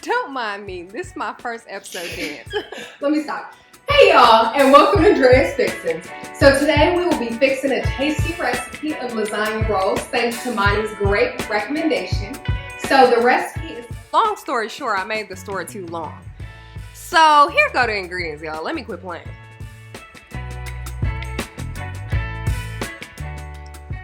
Don't mind me. This is my first episode dance. Let me stop. Hey y'all, and welcome to Dre's Fixins. So today we will be fixing a tasty recipe of lasagna rolls thanks to Monty's great recommendation. So the recipe is... Long story short, I made the story too long. So here go the ingredients, y'all. Let me quit playing.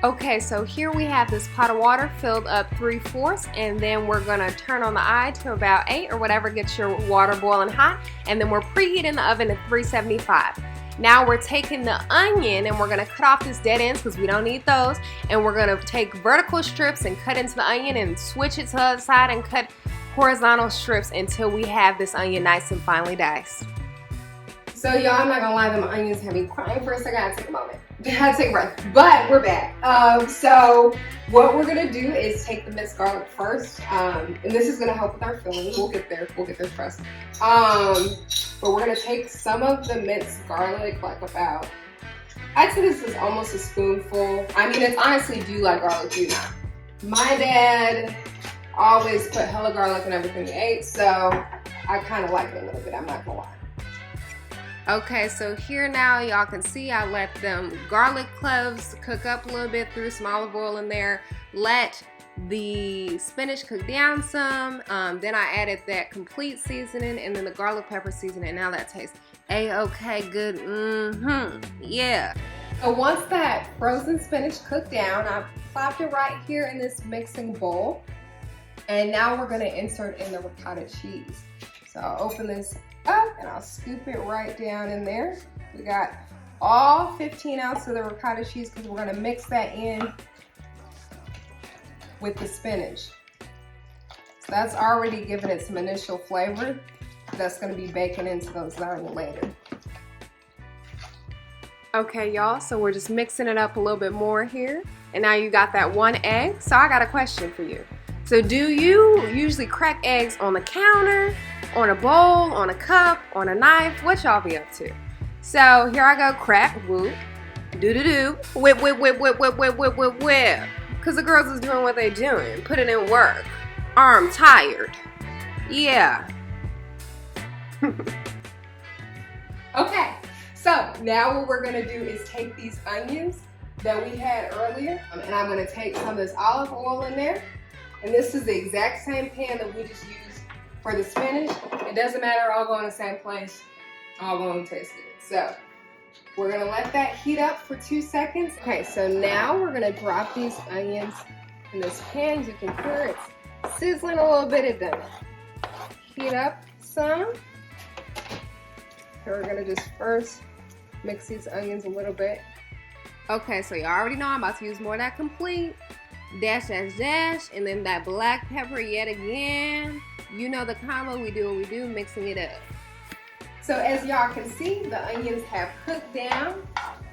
Okay, so here we have this pot of water filled up 3/4, and then we're gonna turn on the eye to about 8 or whatever gets your water boiling hot, and then we're preheating the oven to 375. Now we're taking the onion and we're gonna cut off this dead ends because we don't need those, and we're gonna take vertical strips and cut into the onion and switch it to the other side and cut horizontal strips until we have this onion nice and finely diced. So y'all, I'm not gonna lie, them onions have me crying for a second. I gotta take a moment. I gotta take a breath. But we're back. So what we're gonna do is take the minced garlic first. And this is gonna help with our filling. We'll get there first. But we're gonna take some of the minced garlic, like about, I'd say this is almost a spoonful. I mean, it's honestly, do you like garlic, do you not? My dad always put hella garlic in everything he ate, so I kind of like it a little bit, I'm not gonna lie. Okay, so here now y'all can see I let them garlic cloves cook up a little bit, threw some olive oil in there, let the spinach cook down some, then I added that complete seasoning and then the garlic pepper seasoning. Now that tastes a-okay good, yeah. So once that frozen spinach cooked down, I've plopped it right here in this mixing bowl, and now we're gonna insert in the ricotta cheese. So I'll open this up and I'll scoop it right down in there. We got all 15 ounces of the ricotta cheese because we're gonna mix that in with the spinach. So that's already given it some initial flavor. That's gonna be baking into those lasagna later. Okay, y'all, so we're just mixing it up a little bit more here. And now you got that one egg. So I got a question for you. So do you usually crack eggs on the counter, on a bowl, on a cup, on a knife? What y'all be up to? So here I go, crack, whoop, do-do-do, whip, whip, whip, whip, whip, whip, whip, whip, whip. Because the girls is doing what they doing, putting in work. Arm tired. Yeah. Okay, so now what we're gonna do is take these onions that we had earlier, and I'm gonna take some of this olive oil in there. And this is the exact same pan that we just used for the spinach. It doesn't matter, all go in the same place, all going to taste good. So we're gonna let that heat up for 2 seconds. Okay, so now we're gonna drop these onions in this pan. As you can hear, it's sizzling a little bit. It does heat up some. So we're gonna just first mix these onions a little bit. Okay, so you already know I'm about to use more of that complete. Dash, dash, dash, and then that black pepper yet again. You know the combo, we do what we do, mixing it up. So as y'all can see, the onions have cooked down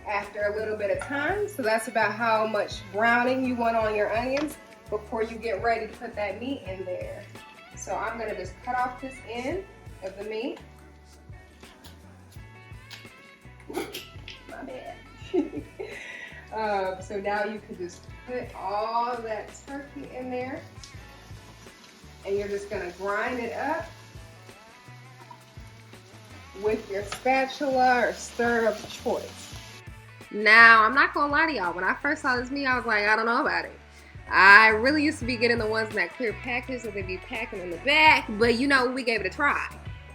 after a little bit of time. So that's about how much browning you want on your onions before you get ready to put that meat in there. So I'm gonna just cut off this end of the meat. My bad. So now you can just put all that turkey in there, and you're just gonna grind it up with your spatula or stirrer of choice. Now, I'm not gonna lie to y'all, when I first saw this meat, I was like, I don't know about it. I really used to be getting the ones in that clear package that they be packing in the back, but you know, we gave it a try.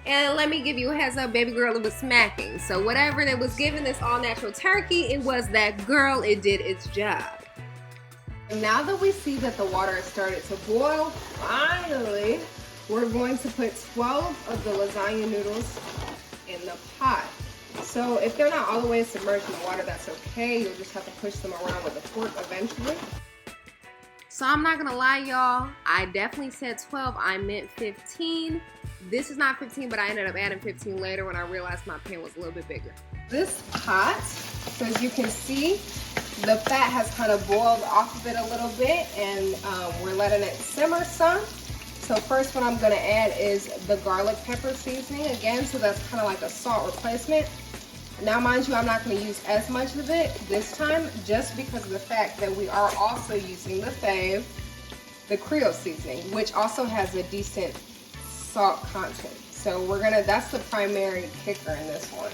And let me give you a heads up, baby girl, it was smacking. So whatever that was giving this all natural turkey, it was that girl, it did its job. And now that we see that the water has started to boil, finally, we're going to put 12 of the lasagna noodles in the pot. So if they're not all the way submerged in the water, that's okay. You'll just have to push them around with a fork eventually. So I'm not gonna lie, y'all, I definitely said 12, I meant 15. This is not 15, but I ended up adding 15 later when I realized my pan was a little bit bigger. This pot, so as you can see, the fat has kind of boiled off of it a little bit, and we're letting it simmer some. So first what I'm gonna add is the garlic pepper seasoning again, so that's kind of like a salt replacement. Now mind you, I'm not gonna use as much of it this time, just because of the fact that we are also using the fave, the Creole Seasoning, which also has a decent salt content. So that's the primary kicker in this one.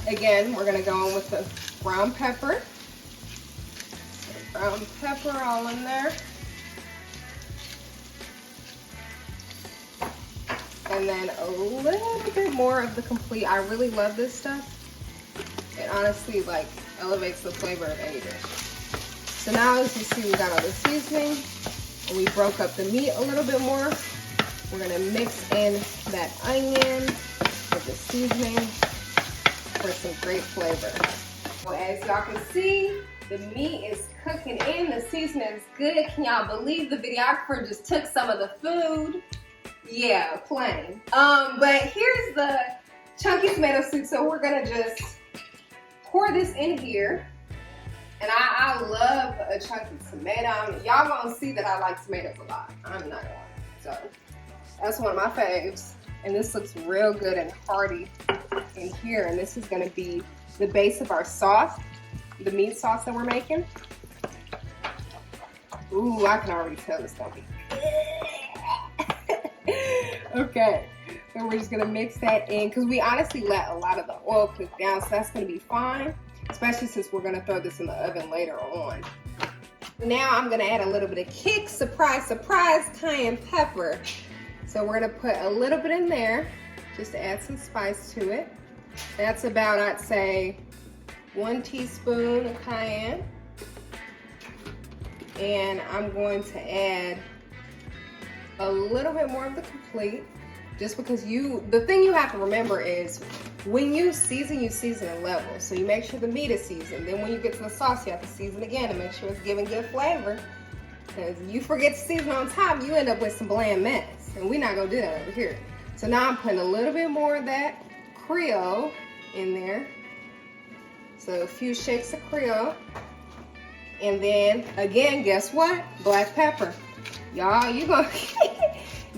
Again, we're gonna go in with the ground pepper. So ground pepper all in there. And then a little bit more of the complete. I really love this stuff. It honestly like elevates the flavor of any dish. So now as you see, we got all the seasoning and we broke up the meat a little bit more. We're gonna mix in that onion with the seasoning for some great flavor. Well, as y'all can see, the meat is cooking in, the seasoning is good. Can y'all believe the videographer just took some of the food? Yeah, plain. But here's the chunky tomato soup. So we're gonna just pour this in here. And I love a chunky tomato. Y'all gonna see that I like tomatoes a lot. I'm not gonna lie. So that's one of my faves. And this looks real good and hearty in here. And this is gonna be the base of our sauce, the meat sauce that we're making. Ooh, I can already tell it's gonna be good. Okay, so we're just gonna mix that in because we honestly let a lot of the oil cook down, so that's gonna be fine, especially since we're gonna throw this in the oven later on. Now I'm gonna add a little bit of kick, surprise, surprise, cayenne pepper. So we're gonna put a little bit in there just to add some spice to it. That's about, I'd say, 1 teaspoon of cayenne. And I'm going to add a little bit more of the complete, just because the thing you have to remember is when you season in levels. So you make sure the meat is seasoned. Then when you get to the sauce, you have to season again and make sure it's giving good flavor. Because you forget to season on top, you end up with some bland mess. And we're not gonna do that over here. So now I'm putting a little bit more of that Creole in there. So a few shakes of Creole. And then again, guess what? Black pepper. Y'all, you gonna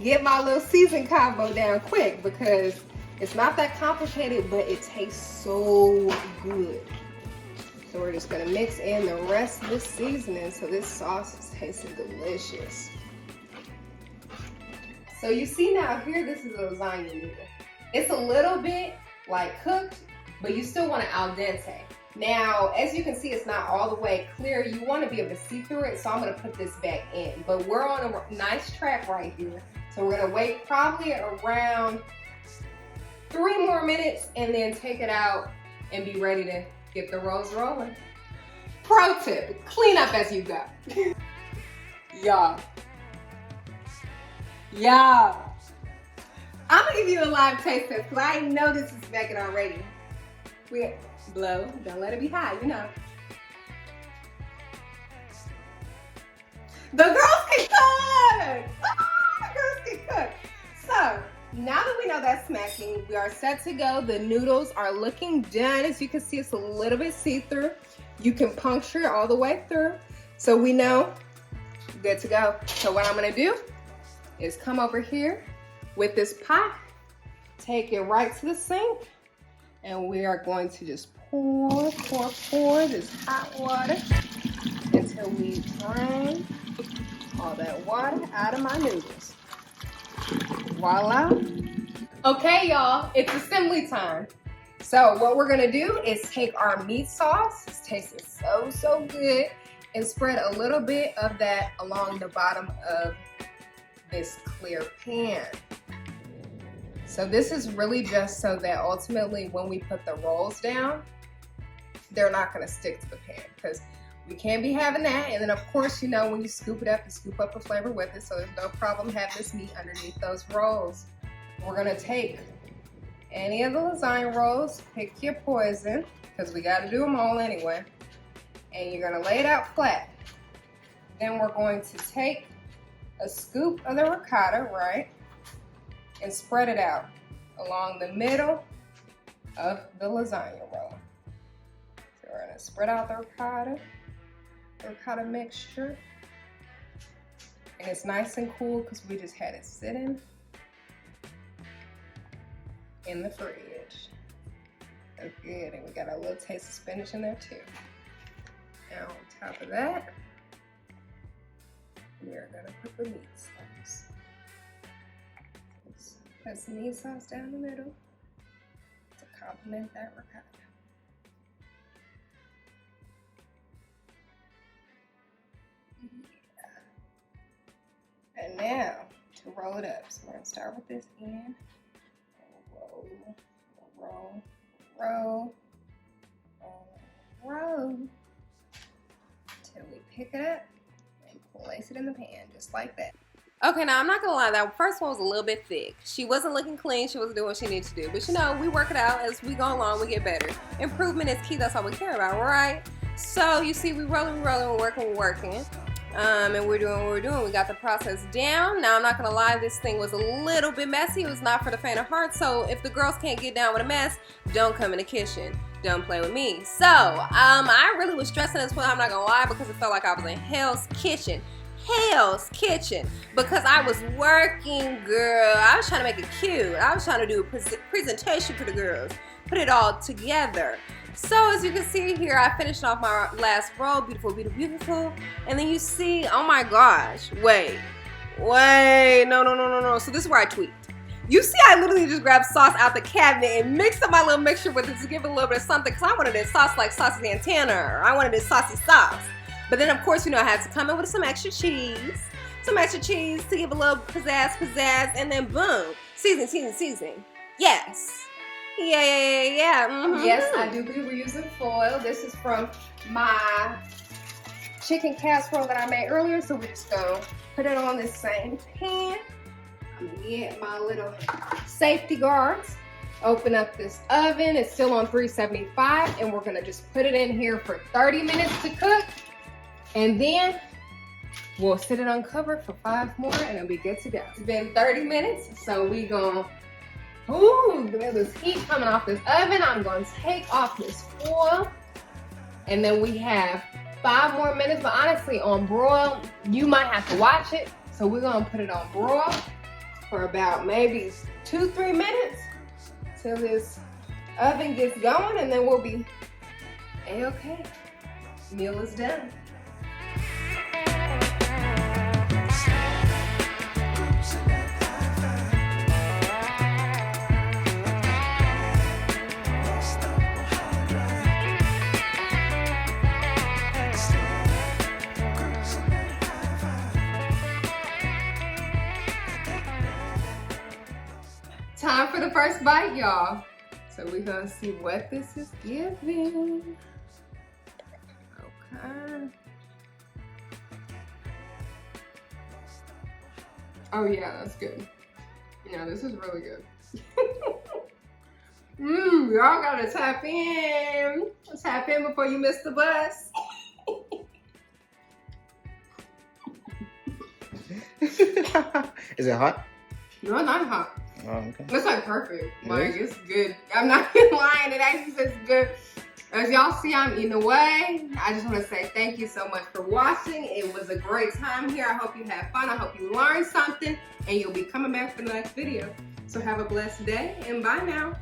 get my little season combo down quick because it's not that complicated, but it tastes so good. So we're just gonna mix in the rest of the seasoning so this sauce is tasting delicious. So you see now here, this is a lasagna noodle. It's a little bit like cooked, but you still want it al dente. Now, as you can see, it's not all the way clear. You want to be able to see through it, so I'm going to put this back in. But we're on a nice track right here. So we're going to wait probably around 3 more minutes and then take it out and be ready to get the rolls rolling. Pro tip, clean up as you go. Y'all. I'm going to give you a live taste test because I know this is making already. Blow, don't let it be high, you know. The girls can cook! The girls can cook. So, now that we know that's smacking, we are set to go. The noodles are looking done. As you can see, it's a little bit see-through. You can puncture it all the way through. So we know, good to go. So what I'm gonna do is come over here with this pot, take it right to the sink, and we are going to just pour this hot water until we drain all that water out of my noodles. Voila. Okay, y'all, it's assembly time. So what we're gonna do is take our meat sauce, it's tasting so good, and spread a little bit of that along the bottom of this clear pan. So this is really just so that ultimately when we put the rolls down, they're not gonna stick to the pan, because we can't be having that. And then of course, you know, when you scoop it up, you scoop up the flavor with it, so there's no problem having this meat underneath those rolls. We're gonna take any of the lasagna rolls, pick your poison, because we gotta do them all anyway, and you're gonna lay it out flat. Then we're going to take a scoop of the ricotta, right, and spread it out along the middle of the lasagna roll. So we're gonna spread out the ricotta mixture. And it's nice and cool because we just had it sitting in the fridge. So good, and we got a little taste of spinach in there too. And on top of that, we are gonna put the meat sauce. Put some meat sauce down the middle to complement that ricotta. Yeah. And now to roll it up. So we're gonna start with this end. Roll till we pick it up and place it in the pan just like that. Okay, now I'm not gonna lie, that first one was a little bit thick. She wasn't looking clean, she wasn't doing what she needed to do. But you know, we work it out as we go along, we get better. Improvement is key, that's all we care about, right? So you see, we're working. And we're doing what we're doing. We got the process down. Now I'm not gonna lie, this thing was a little bit messy. It was not for the faint of heart. So if the girls can't get down with a mess, don't come in the kitchen. Don't play with me. So I really was stressing this one, I'm not gonna lie, because it felt like I was in Hell's Kitchen. Hell's Kitchen, because I was working, girl. I was trying to make it cute. I was trying to do a presentation for the girls, put it all together. So as you can see here, I finished off my last roll. Beautiful, beautiful, beautiful. And then you see, oh my gosh, wait, no. So this is where I tweaked. You see, I literally just grabbed sauce out the cabinet and mixed up my little mixture with it to give it a little bit of something, because I wanted this sauce like saucy Santana, or I wanted this saucy sauce. But then, of course, you know, I had to come in with some extra cheese to give a little pizzazz, and then boom, seasoning. Yes. Yeah. Mm-hmm. Yes, I do be reusing foil. This is from my chicken casserole that I made earlier, so we're just gonna put it on this same pan. I'm gonna get my little safety guards. Open up this oven. It's still on 375, and we're gonna just put it in here for 30 minutes to cook, and then we'll sit it uncovered for 5 more, and it'll be good to go. It's been 30 minutes, so we gonna. Ooh, there's heat coming off this oven. I'm going to take off this foil. And then we have 5 more minutes. But honestly, on broil, you might have to watch it. So we're going to put it on broil for about maybe 2-3 minutes till this oven gets going. And then we'll be A-okay. Meal is done. Time for the first bite, y'all. So we're gonna see what this is giving. Okay. Oh yeah, that's good. Yeah, this is really good. Y'all gotta tap in. Tap in before you miss the bus. Is it hot? No, it's not hot. Oh, okay. It's like perfect. Like, it's good. I'm not even lying. It actually tastes good. As y'all see, I'm eating away. I just want to say thank you so much for watching. It was a great time here. I hope you had fun. I hope you learned something. And you'll be coming back for the next video. So have a blessed day and bye now.